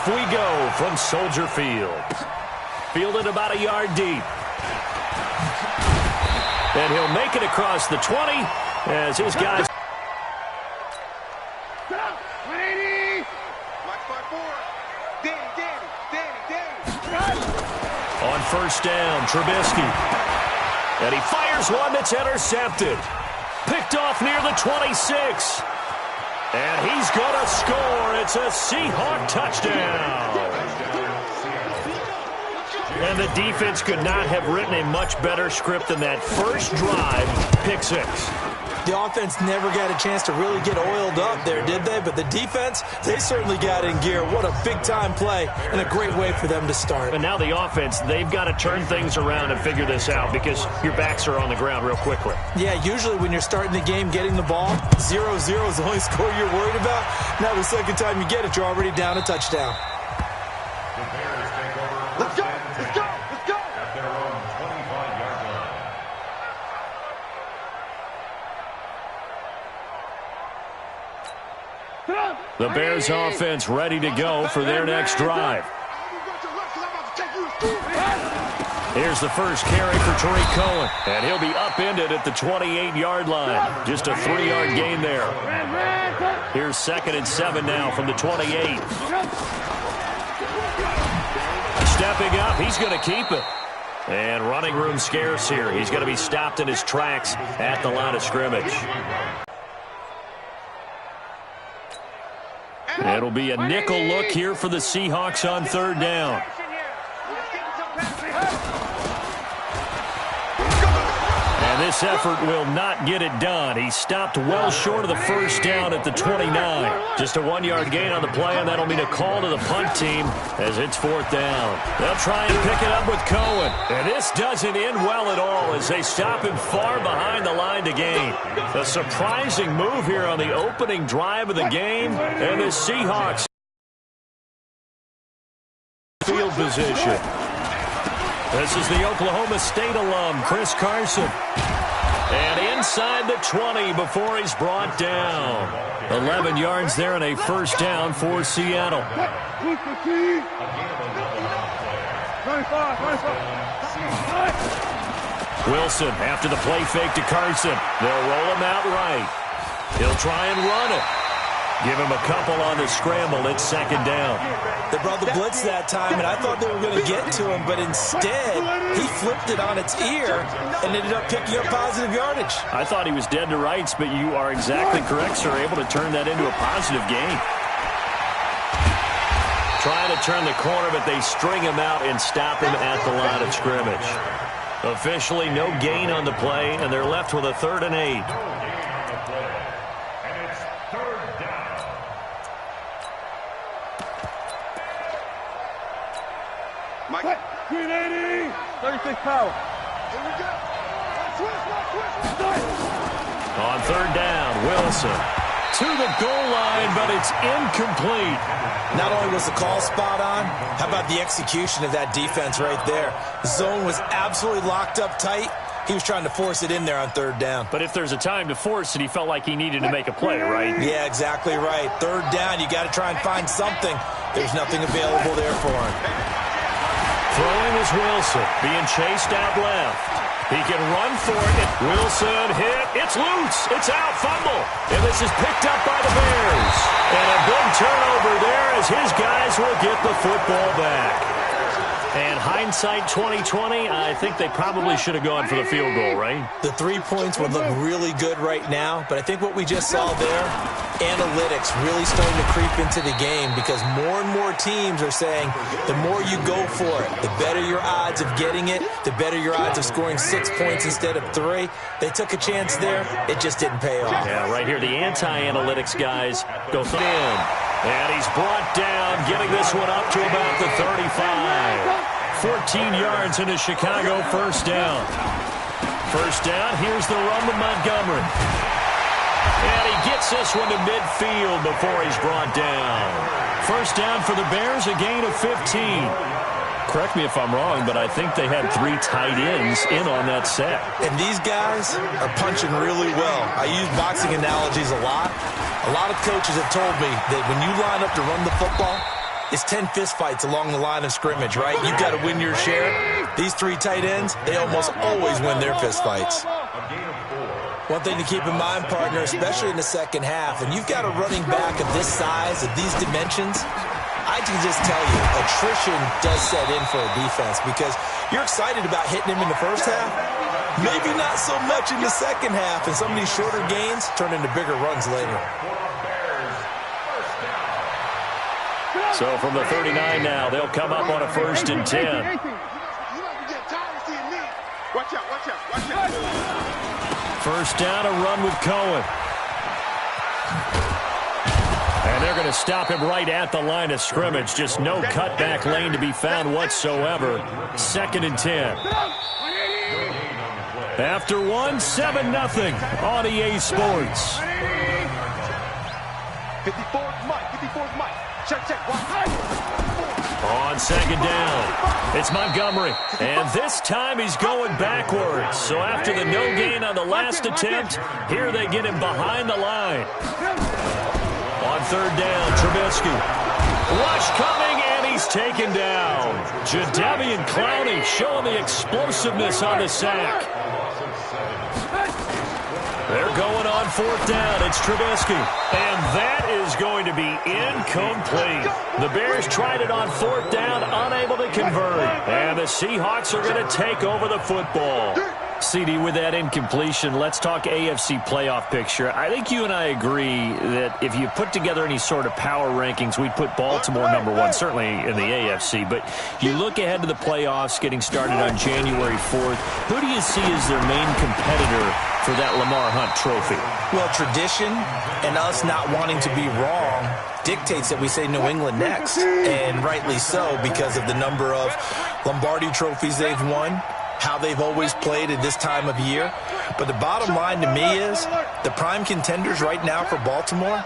Off we go from Soldier Field. Fielded about a yard deep. And he'll make it across the 20 as his guys. On first down, Trubisky. And he fires one that's intercepted. Picked off near the 26. And he's going to score. It's a Seahawk touchdown. And the defense could not have written a much better script than that first drive, pick six. The offense never got a chance to really get oiled up there, did they? But the defense, they certainly got in gear. What a big-time play and a great way for them to start. And now the offense, they've got to turn things around and figure this out because your backs are on the ground real quickly. Yeah, usually when you're starting the game, getting the ball, 0-0 is the only score you're worried about. Now the second time you get it, you're already down a touchdown. Let's go! Let's go! Let's go! At their own 25-yard line. The Bears offense ready to go for their next drive. Here's the first carry for Tariq Cohen. And he'll be upended at the 28-yard line. Just a 3-yard gain there. Here's 2nd and 7 now from the 28. Stepping up, he's going to keep it. And running room scarce here. He's going to be stopped in his tracks at the line of scrimmage. It'll be a nickel look here for the Seahawks on third down. And this effort will not get it done. He stopped well short of the first down at the 29. Just a 1-yard gain on the play, and that'll mean a call to the punt team as it's 4th down. They'll try and pick it up with Cohen. And this doesn't end well at all as they stop him far behind the line to gain. A surprising move here on the opening drive of the game, and the Seahawks field position. This is the Oklahoma State alum, Chris Carson. And inside the 20 before he's brought down. 11 yards there and a first down for Seattle. Wilson after the play fake to Carson. They'll roll him out right. He'll try and run it. Give him a couple on the scramble. It's 2nd down. They brought the blitz that time, and I thought they were going to get to him, but instead he flipped it on its ear and ended up picking up positive yardage. I thought he was dead to rights, but you are exactly correct, sir. Able to turn that into a positive gain. Trying to turn the corner, but they string him out and stop him at the line of scrimmage. Officially no gain on the play, and they're left with a 3rd and 8. Mike. 380. 36 power. Here we go. On 3rd down, Wilson to the goal line, but it's incomplete. Not only was the call spot on, how about the execution of that defense right there? The zone was absolutely locked up tight. He was trying to force it in there on 3rd down. But if there's a time to force it, he felt like he needed to make a play, right? Yeah, exactly right. 3rd down, you got to try and find something. There's nothing available there for him. Throwing is Wilson, being chased out left. He can run for it. Wilson hit. It's loose. It's out. Fumble. And this is picked up by the Bears. And a big turnover there as his guys will get the football back. And hindsight 2020, I think they probably should have gone for the field goal, right? The 3 points would look really good right now, but I think what we just saw there, analytics really starting to creep into the game because more and more teams are saying the more you go for it, the better your odds of getting it, the better your odds of scoring 6 points instead of 3. They took a chance there. It just didn't pay off. Yeah, right here, the anti-analytics guys go in. And he's brought down, getting this one up to about the 35. 14 yards into Chicago, first down. First down, here's the run to Montgomery. And he gets this one to midfield before he's brought down. First down for the Bears, a gain of 15. Correct me if I'm wrong, but I think they had 3 tight ends in on that set. And these guys are punching really well. I use boxing analogies a lot. A lot of coaches have told me that when you line up to run the football, It's 10 fistfights along the line of scrimmage, right? You've got to win your share. These three tight ends, they almost always win their fistfights. One thing to keep in mind, partner, especially in the second half, and you've got a running back of this size, of these dimensions, I can just tell you, attrition does set in for a defense because you're excited about hitting him in the first half, maybe not so much in the second half, and some of these shorter gains turn into bigger runs later. So from the 39 now, they'll come up on a 1st and 10. Watch out, watch out, watch out. First down, a run with Cohen. And they're going to stop him right at the line of scrimmage. Just no cutback lane to be found whatsoever. 2nd and 10. After one, 7-0 on EA Sports. 54's Mike, 54's Mike. Check. On 2nd down, it's Montgomery. And this time he's going backwards. So after the no gain on the last attempt, here they get him behind the line. On 3rd down, Trubisky. Rush coming, and he's taken down. Jadeveon Clowney showing the explosiveness on the sack. They're going on 4th down. It's Trubisky. And that is going to be incomplete. The Bears tried it on 4th down, unable to convert. And the Seahawks are going to take over the football. CD, with that incompletion, let's talk AFC playoff picture. I think you and I agree that if you put together any sort of power rankings, we'd put Baltimore #1, certainly in the AFC. But you look ahead to the playoffs getting started on January 4th. Who do you see as their main competitor for that Lamar Hunt trophy? Well, tradition and us not wanting to be wrong dictates that we say New England next. And rightly so, because of the number of Lombardi trophies they've won, how they've always played at this time of year. But the bottom line to me is the prime contenders right now for Baltimore,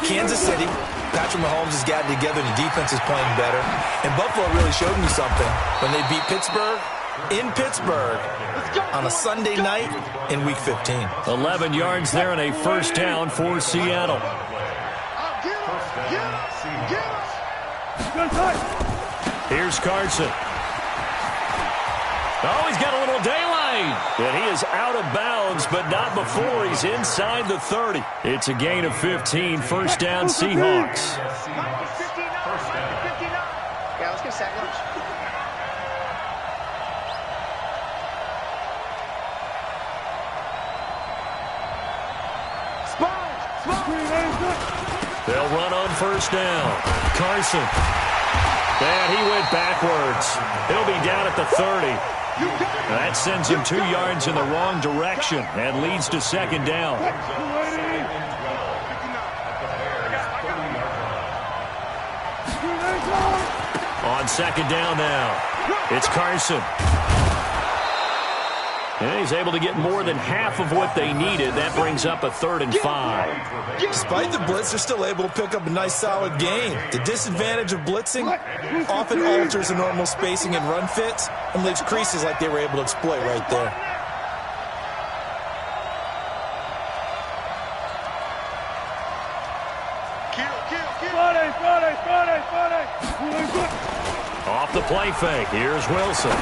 Kansas City. Patrick Mahomes has gotten together. The defense is playing better. And Buffalo really showed me something when they beat Pittsburgh in Pittsburgh on a Sunday night in Week 15. 11 yards there and a 1st down for Seattle. Here's Carson. Oh, he's got a little daylight. And he is out of bounds, but not before he's inside the 30. It's a gain of 15. 1st down, Seahawks. Yeah, let's get sack lunch. They'll run on 1st down. Carson. And he went backwards. He'll be down at the 30. That sends him 2 yards in the wrong direction and leads to 2nd down. On 2nd down now, it's Carson. And he's able to get more than half of what they needed. That brings up a 3rd and 5. Despite the blitz, they're still able to pick up a nice, solid gain. The disadvantage of blitzing often alters the normal spacing and run fits and leaves creases like they were able to exploit right there. Off the play fake, here's Wilson.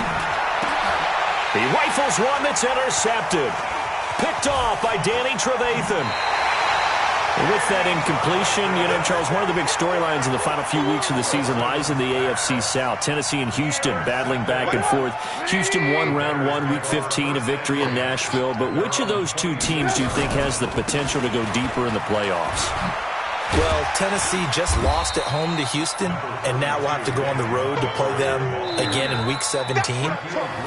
He rifles one that's intercepted. Picked off by Danny Trevathan. With that incompletion, Charles, one of the big storylines in the final few weeks of the season lies in the AFC South. Tennessee and Houston battling back and forth. Houston won round 1, Week 15, a victory in Nashville. But which of those two teams do you think has the potential to go deeper in the playoffs? Well, Tennessee just lost at home to Houston, and now we'll have to go on the road to play them again in Week 17.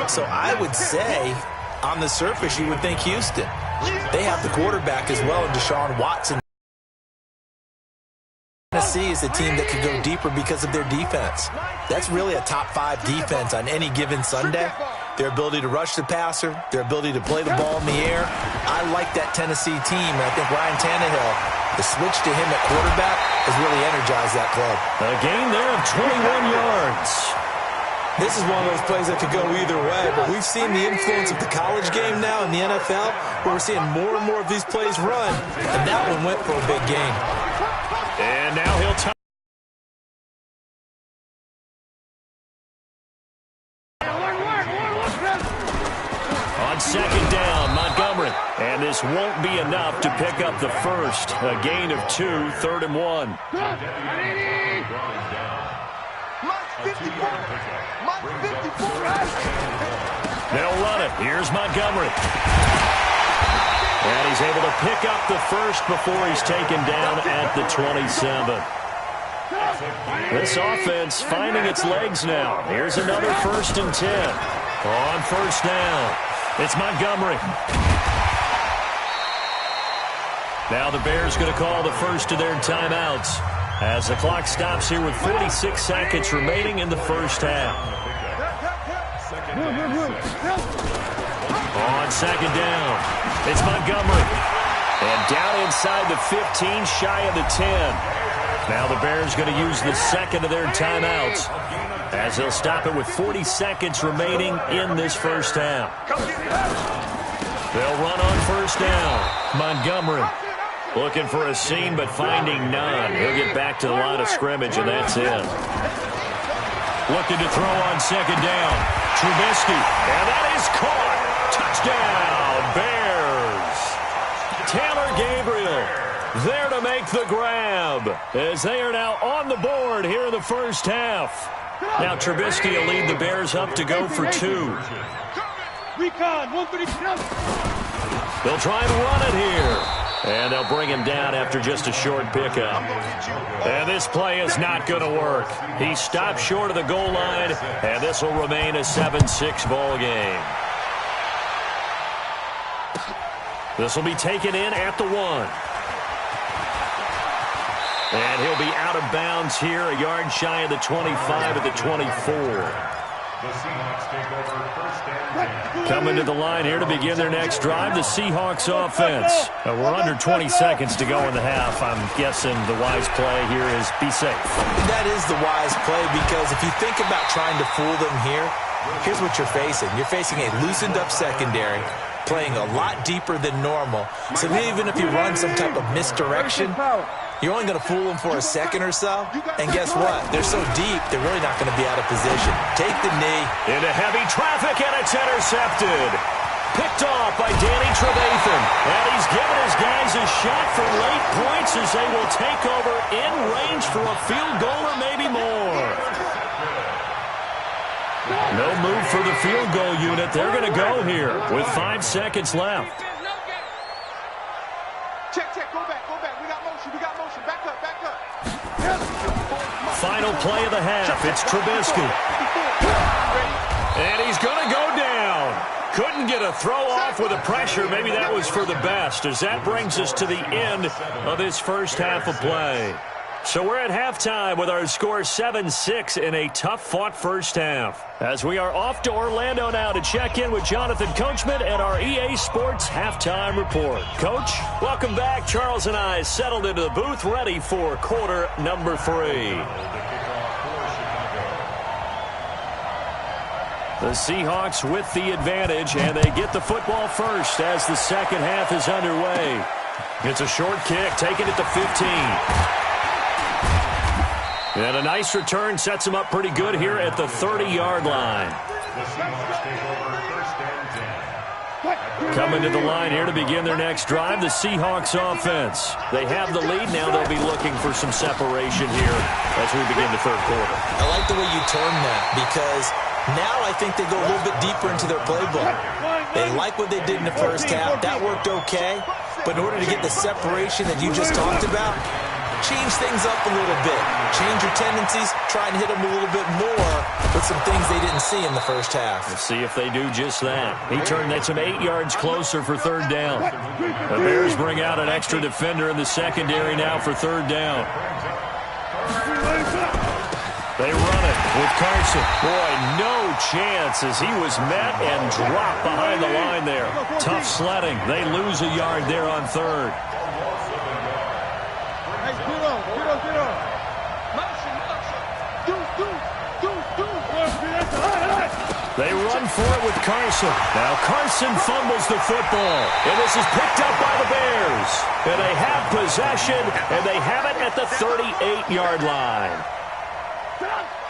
So I would say, on the surface, you would think Houston. They have the quarterback as well, and Deshaun Watson. Tennessee is the team that could go deeper because of their defense. That's really a top 5 defense on any given Sunday. Their ability to rush the passer, their ability to play the ball in the air. I like that Tennessee team, and I think Ryan Tannehill, the switch to him at quarterback has really energized that club. A gain there of 21 yards. This is one of those plays that could go either way, but we've seen the influence of the college game now in the NFL, where we're seeing more and more of these plays run, and that one went for a big gain. And now he'll on second down, Montgomery. And this won't be enough to pick up the first. A gain of 2, 3rd and 1. They'll run it. Here's Montgomery. And he's able to pick up the first before he's taken down at the 27. This offense finding its legs now. Here's another 1st and 10. On first down, it's Montgomery. Now the Bears going to call the first of their timeouts as the clock stops here with 46 seconds remaining in the first half. On second down, it's Montgomery. And down inside the 15, shy of the 10. Now the Bears going to use the second of their timeouts as they'll stop it with 40 seconds remaining in this first half. They'll run on first down. Montgomery looking for a seam but finding none. He'll get back to the line of scrimmage, and that's it. Looking to throw on second down. Trubisky, and that is caught. Touchdown, Bears. Taylor Gabriel there to make the grab as they are now on the board here in the first half. Now Trubisky will lead the Bears up to go for 2. They'll try and run it here. And they'll bring him down after just a short pickup. And this play is not going to work. He stopped short of the goal line, and this will remain a 7-6 ball game. This will be taken in at the 1. And he'll be out of bounds here, a yard shy of the 25 at the 24. The Seahawks take over 1st and 10. Coming to the line here to begin their next drive, the Seahawks offense. We're under 20 seconds to go in the half. I'm guessing the wise play here is be safe. That is the wise play, because if you think about trying to fool them here, here's what you're facing. You're facing a loosened up secondary, playing a lot deeper than normal. So even if you run some type of misdirection, you're only going to fool them for a second or so. And guess what? They're so deep, they're really not going to be out of position. Take the knee. Into heavy traffic, and it's intercepted. Picked off by Danny Trevathan. And he's given his guys a shot for late points as they will take over in range for a field goal or maybe more. No move for the field goal unit. They're going to go here with 5 seconds left. Check, go back. We got motion. Back up. Final play of the half. It's Trubisky. And he's going to go down. Couldn't get a throw off with the pressure. Maybe that was for the best, as that brings us to the end of this first half of play. So we're at halftime with our score 7-6 in a tough-fought first half. As we are off to Orlando now to check in with Jonathan Coachman and our EA Sports Halftime Report. Coach, welcome back. Charles and I settled into the booth, ready for quarter number 3. The Seahawks with the advantage, and they get the football first as the second half is underway. It's a short kick, taking it to 15. And a nice return sets him up pretty good here at the 30-yard line. The Seahawks take over 1st and 10. Coming to the line here to begin their next drive, the Seahawks offense. They have the lead now. They'll be looking for some separation here as we begin the third quarter. I like the way you term that, because now I think they go a little bit deeper into their playbook. They like what they did in the first half. That worked okay. But in order to get the separation that you just talked about, change things up a little bit. Change your tendencies. Try and hit them a little bit more with some things they didn't see in the first half. Let's see if they do just that. He turned that some 8 yards closer for third down. The Bears bring out an extra defender in the secondary now for third down. They run it with Carson. Boy, no chance as he was met and dropped behind the line there. Tough sledding. They lose a yard there on third. They run for it with Carson. Now Carson fumbles the football. And this is picked up by the Bears. And they have possession, and they have it at the 38-yard line.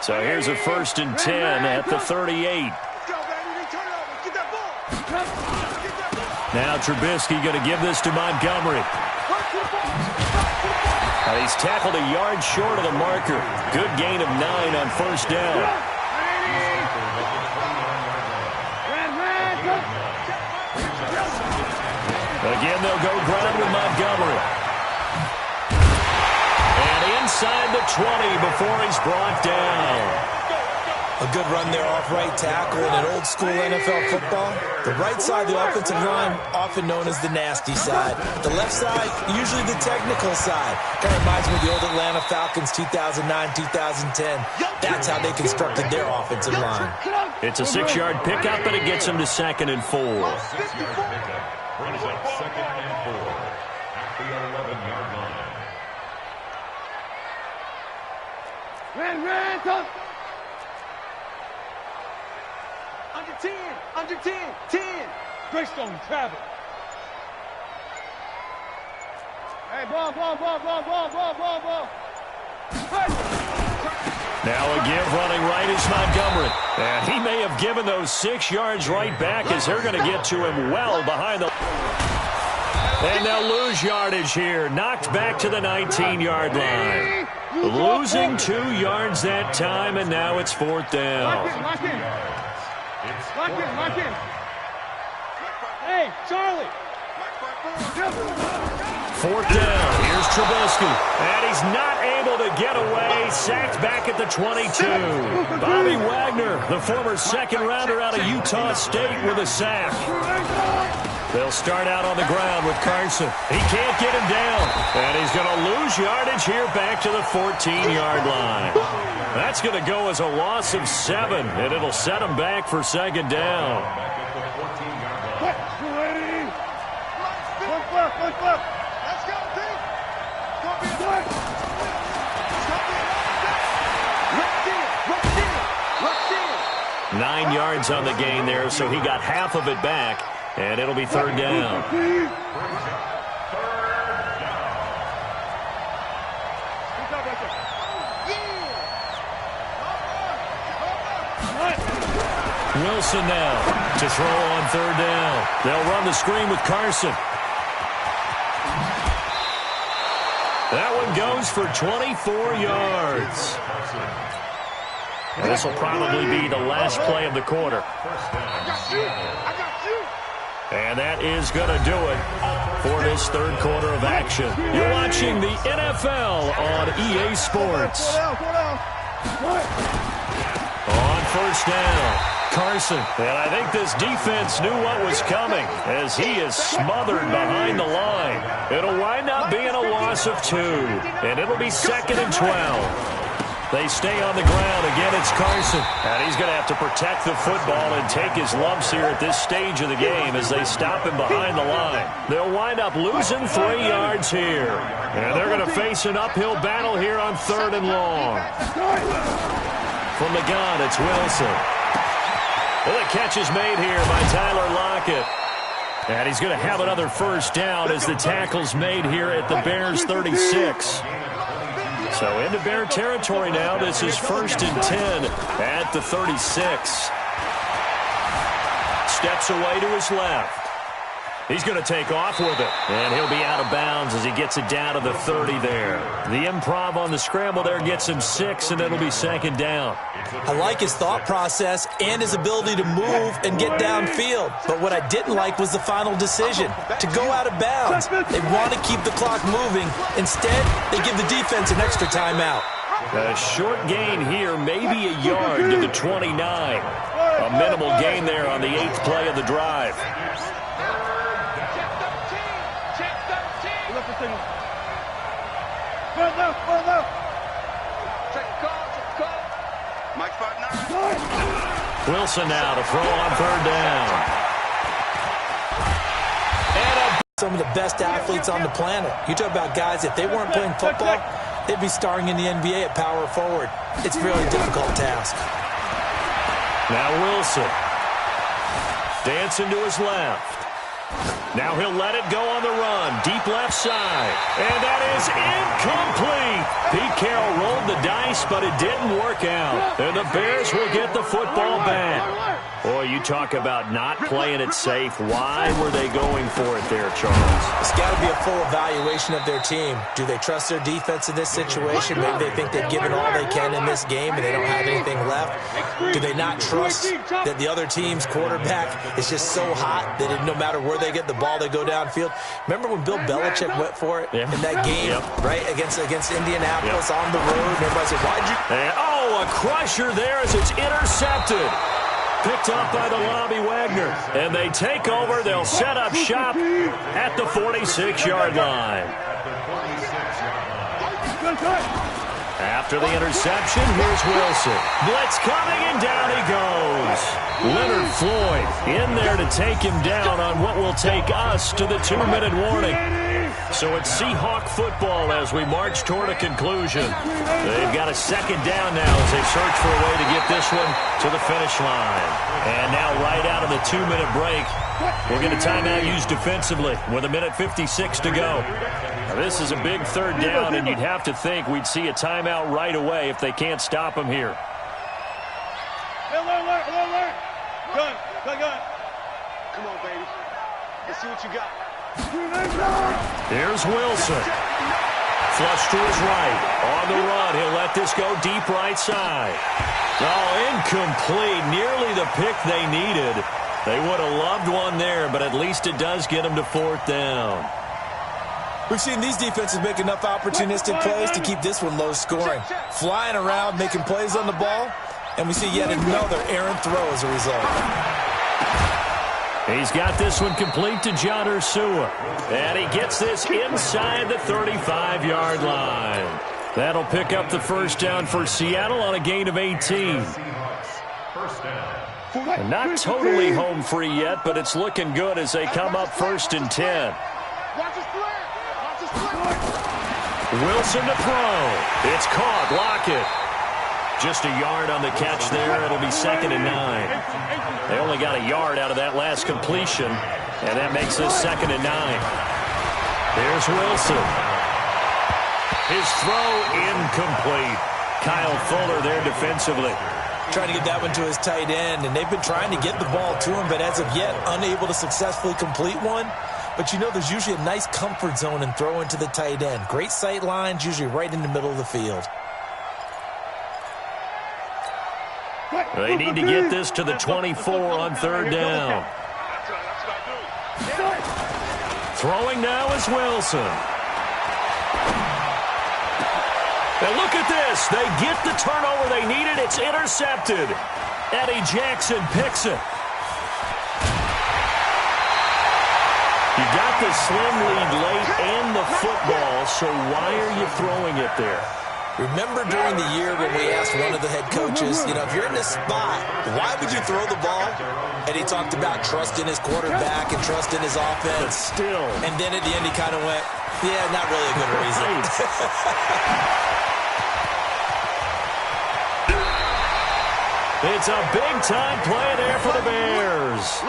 So here's a 1st and 10 at the 38. Now Trubisky going to give this to Montgomery. He's tackled a yard short of the marker. Good gain of 9 on first down. Again, they'll go ground with Montgomery. And inside the 20 before he's brought down. A good run there off right tackle in an old-school NFL football. The right side of the offensive line, often known as the nasty side. The left side, usually the technical side. Kind of reminds me of the old Atlanta Falcons 2009-2010. That's how they constructed their offensive line. It's a 6-yard pickup, and it gets him to 2nd and 4. Brings up 2nd and 4 at the 11-yard line. Ran, Under 10. Greystone, travel. Hey, ball. Now a give running right is Montgomery. And he may have given those 6 yards right back as they're going to get to him well behind the... And they'll lose yardage here. Knocked back to the 19-yard line. Losing 2 yards that time, and now it's 4th down. Lock in. Hey, Charlie. 4th down. Here's Trubisky. And he's not able to get away. Sacked back at the 22. Bobby Wagner, the former 2nd-rounder out of Utah State, with a sack. They'll start out on the ground with Carson. He can't get him down. And he's going to lose yardage here back to the 14-yard line. That's going to go as a loss of 7, and it'll set him back for 2nd down. Let's go, Pete. 9 yards on the gain there, so he got half of it back, and it'll be 3rd down. Wilson now to throw on 3rd down. They'll run the screen with Carson. That one goes for 24 yards. And this will probably be the last play of the quarter. And that is going to do it for this 3rd quarter of action. You're watching the NFL on EA Sports. On 1st down, Carson. And I think this defense knew what was coming as he is smothered behind the line. It'll wind up being a loss of 2, and it'll be 2nd and 12. They stay on the ground. Again, it's Carson. And he's going to have to protect the football and take his lumps here at this stage of the game as they stop him behind the line. They'll wind up losing 3 yards here. And they're going to face an uphill battle here on 3rd and long. From the gun, it's Wilson. Well, the catch is made here by Tyler Lockett. And he's going to have another 1st down as the tackle's made here at the Bears' 36. So into Bear territory now. This is 1st and 10 at the 36. Steps away to his left. He's going to take off with it. And he'll be out of bounds as he gets it down to the 30 there. The improv on the scramble there gets him 6, and it'll be 2nd down. I like his thought process and his ability to move and get downfield. But what I didn't like was the final decision, to go out of bounds. They want to keep the clock moving. Instead, they give the defense an extra timeout. A short gain here, maybe a yard to the 29. A minimal gain there on the 8th play of the drive. Wilson now to throw on 3rd down. Some of the best athletes on the planet. You talk about guys, if they weren't playing football, they'd be starring in the NBA at power forward. It's a really difficult task. Now Wilson. Dancing to his left. Now he'll let it go on the run. Deep left side. And that is incomplete. Pete Carroll rolled the dice, but it didn't work out. And the Bears will get the football back. Boy, you talk about not playing it safe. Why were they going for it there, Charles? It's got to be a full evaluation of their team. Do they trust their defense in this situation? Maybe they think they've given all they can in this game and they don't have anything left. Do they not trust that the other team's quarterback is just so hot that no matter where they get the ball, they go downfield? Remember when Bill Belichick went for it in that game, right, against Indianapolis on the road? And everybody said, why'd you? And, a crusher there as it's intercepted. Picked up by the Lobby Wagner. And they take over. They'll set up shop at the 46-yard line. After the interception, here's Wilson. Blitz coming, and down he goes. Leonard Floyd in there to take him down on what will take us to the 2-minute warning. So it's Seahawk football as we march toward a conclusion. They've got a second down now as they search for a way to get this one to the finish line. And now right out of the 2-minute break, we'll get a timeout used defensively with 1:56 to go. Now, this is a big third down, and you'd have to think we'd see a timeout right away if they can't stop him here. Alert. Gun. Come on, baby. Let's see what you got. Here's Wilson. Flush to his right. On the run, he'll let this go deep right side. Incomplete. Nearly the pick they needed. They would have loved one there, but at least it does get them to 4th down. We've seen these defenses make enough opportunistic plays to keep this one low scoring. Flying around, making plays on the ball, and we see yet another errant throw as a result. He's got this one complete to John Ursua. And he gets this inside the 35-yard line. That'll pick up the first down for Seattle on a gain of 18. And not totally home free yet, but it's looking good as they come up 1st and 10. Wilson to throw. It's caught. Lockett. Just a yard on the catch there. It'll be 2nd and 9. They only got a yard out of that last completion, and that makes this 2nd and 9. Here's Wilson. His throw incomplete. Kyle Fuller there defensively. Trying to get that one to his tight end, and they've been trying to get the ball to him, but as of yet, unable to successfully complete one. But you know there's usually a nice comfort zone and throw into the tight end. Great sight lines, usually right in the middle of the field. They need to get this to the 24 on 3rd down. Throwing now is Wilson. And look at this. They get the turnover they needed. It's intercepted. Eddie Jackson picks it. You got the slim lead late and the football, so why are you throwing it there? Remember during the year when we asked one of the head coaches, if you're in this spot, why would you throw the ball? And he talked about trust in his quarterback and trust in his offense. But still. And then at the end he kind of went, yeah, not really a good reason. It's a big-time play there for the Bears.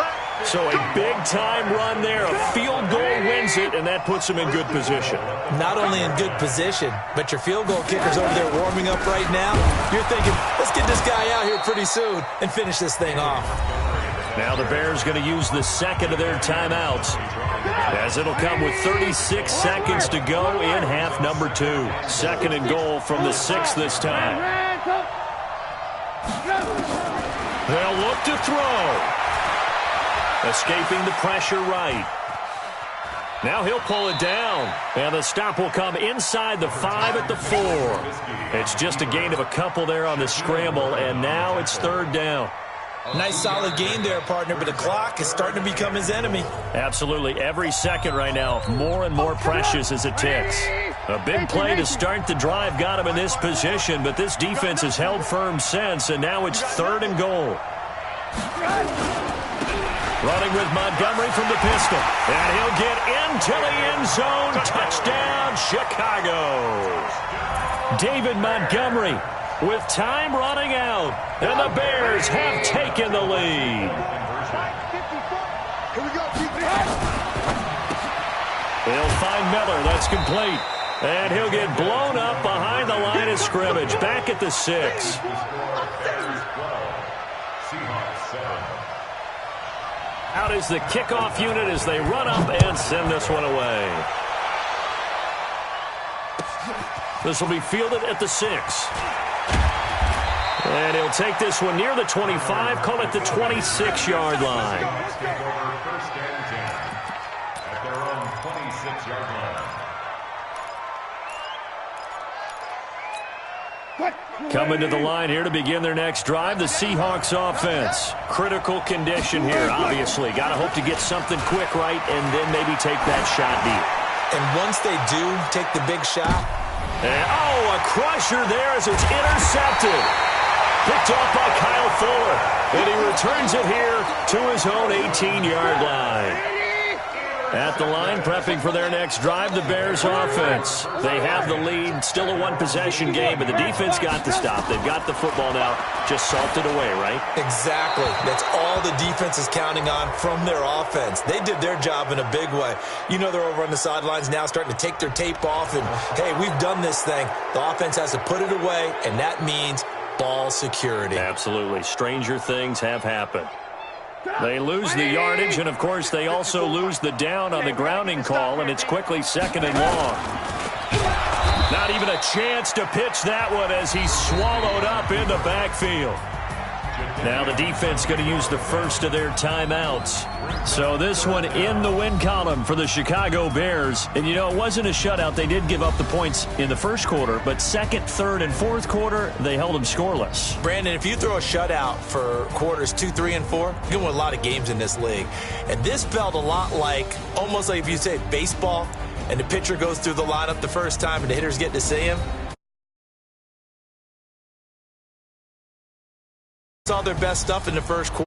So a big-time run there. A field goal wins it, and that puts them in good position. Not only in good position, but your field goal kicker's over there warming up right now. You're thinking, let's get this guy out here pretty soon and finish this thing off. Now the Bears going to use the second of their timeouts, as it'll come with 36 seconds to go in half number 2. 2nd and goal from the 6 this time. They'll look to throw. Escaping the pressure right. Now he'll pull it down. And the stop will come inside the 5 at the 4. It's just a gain of a couple there on the scramble, and now it's 3rd down. Nice solid gain there, partner, but the clock is starting to become his enemy. Absolutely. Every second right now, more and more precious as it ticks. A big play to start the drive got him in this position, but this defense has held firm since, and now it's 3rd and goal. Running with Montgomery from the pistol. And he'll get into the end zone. Touchdown, Chicago. David Montgomery with time running out. And the Bears have taken the lead. Here we go. He'll find Miller. That's complete. And he'll get blown up behind the line of scrimmage. Back at the 6. Out is the kickoff unit as they run up and send this one away. This will be fielded at the 6. And he'll take this one near the 25, call it the 26-yard line. First and 10 at their own 26-yard line. Coming to the line here to begin their next drive, the Seahawks offense. Critical condition here, obviously. Got to hope to get something quick right and then maybe take that shot deep. And once they do take the big shot. And, a crusher there as it's intercepted. Picked off by Kyle Fuller. And he returns it here to his own 18-yard line. At the line, prepping for their next drive, the Bears offense. They have the lead, still a one-possession game, but the defense got the stop. They've got the football now, just salted away, right? Exactly. That's all the defense is counting on from their offense. They did their job in a big way. You know they're over on the sidelines now starting to take their tape off, and, hey, we've done this thing. The offense has to put it away, and that means ball security. Absolutely. Stranger things have happened. They lose the yardage, and, of course, they also lose the down on the grounding call, and it's quickly 2nd and long. Not even a chance to pitch that one as he's swallowed up in the backfield. Now the defense going to use the first of their timeouts. So this one in the win column for the Chicago Bears. And, you know, it wasn't a shutout. They did give up the points in the first quarter, but second, third, and fourth quarter, they held them scoreless. Brandon, if you throw a shutout for quarters 2, 3, and 4, you're going to win a lot of games in this league. And this felt a lot like, almost like if you say baseball, and the pitcher goes through the lineup the first time and the hitters get to see him. Saw their best stuff in the first quarter.